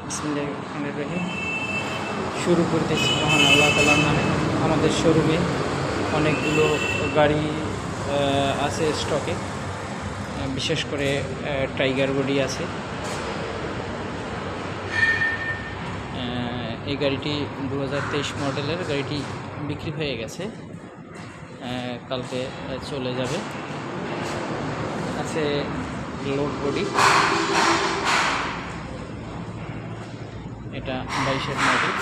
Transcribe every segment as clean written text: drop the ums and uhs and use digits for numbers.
বিসমিল্লাহির রহমানির রহিম। শুরু করতেছি মহান আল্লাহ তাআলার নামে। আমাদের শোরুমে অনেকগুলো গাড়ি আছে স্টকে, বিশেষ করে টাইগার বডি আছে। এই গাড়িটি 2023 মডেলের গাড়িটি বিক্রি হয়ে গেছে, কালকে চলে যাবে। আছে লোড বডি, এটা 22-এর মডেল।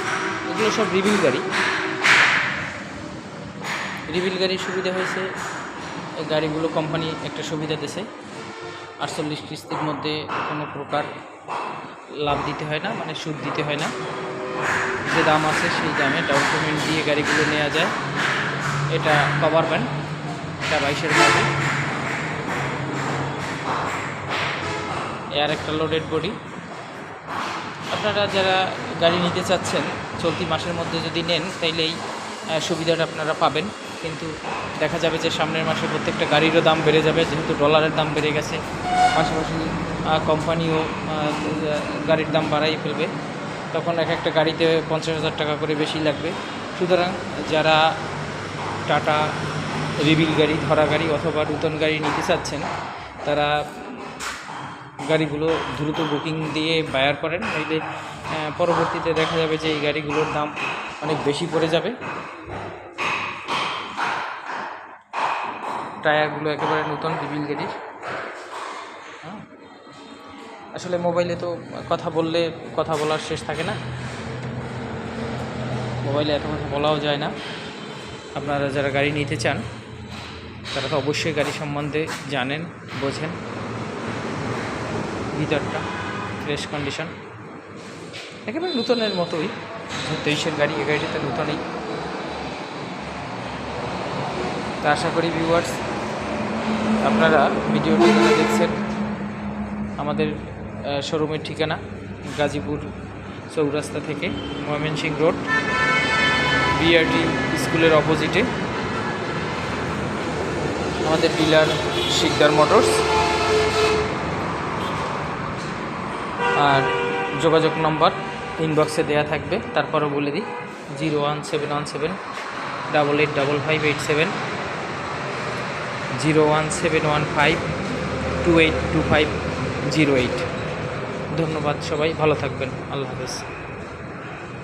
এগুলো সব রিভিল গাড়ি। রিভিল গাড়ির সুবিধা হয়েছে, এই গাড়িগুলো কোম্পানি একটা সুবিধা দিয়েছে, 48 কিস্তির মধ্যে কোনো প্রকার লাভ দিতে হয় না, মানে সুদ দিতে হয় না। যে দাম আছে সেই দামে ডাউন পেমেন্ট দিয়ে গাড়িগুলো নেওয়া যায়। এটা কভার ভ্যান, এটা 22-এর মডেল। এর একটা লোডেড বডি। আপনারা যারা গাড়ি নিতে চাচ্ছেন চলতি মাসের মধ্যে যদি নেন তাইলেই সুবিধাটা আপনারা পাবেন, কিন্তু দেখা যাবে যে সামনের মাসে প্রত্যেকটা গাড়িরও দাম বেড়ে যাবে, যেহেতু ডলারের দাম বেড়ে গেছে। পাশাপাশি কোম্পানিও গাড়ির দাম বাড়াই ফেলবে, তখন এক একটা গাড়িতে 50,000 টাকা করে বেশি লাগবে। সুতরাং যারা টাটা রিভিল গাড়ি, ধরা গাড়ি অথবা নূতন গাড়ি নিতে চাচ্ছেন তারা গাড়িগুলো দ্রুত বুকিং দিয়ে বায়ার করেন, নইলে পরবর্তীতে দেখা যাবে যে এই গাড়িগুলোর দাম অনেক বেশি পড়ে যাবে। টায়ারগুলো একেবারে নতুন রিভিল গাড়ির। আসলে মোবাইলে তো কথা বললে কথা বলার শেষ থাকে না, মোবাইলে এত কথা বলাও যায় না। আপনারা যারা গাড়ি নিতে চান তারা তো অবশ্যই গাড়ি সম্বন্ধে জানেন, বোঝেন। ভিতরটা ফ্রেশ কন্ডিশন, একেবারে নূতনের মতোই। 23-এর গাড়ি, এই গাড়িটা নূতনই। তা আশা করি ভিউয়ার্স আপনারা ভিডিওটি দেখছেন। আমাদের শোরুমের ঠিকানা গাজীপুর চৌরাস্তা থেকে ময়মনসিংহ রোড, বিআরটি স্কুলের অপোজিটে। আমাদের ডিলার শিকদার মোটরস। আর যোগাযোগ নম্বর ইনবক্সে দেওয়া থাকবে, তারপরও বলে দিই 01717 885587, 01715 282508। ধন্যবাদ, সবাই ভালো থাকবেন। আল্লাহ হাফেজ।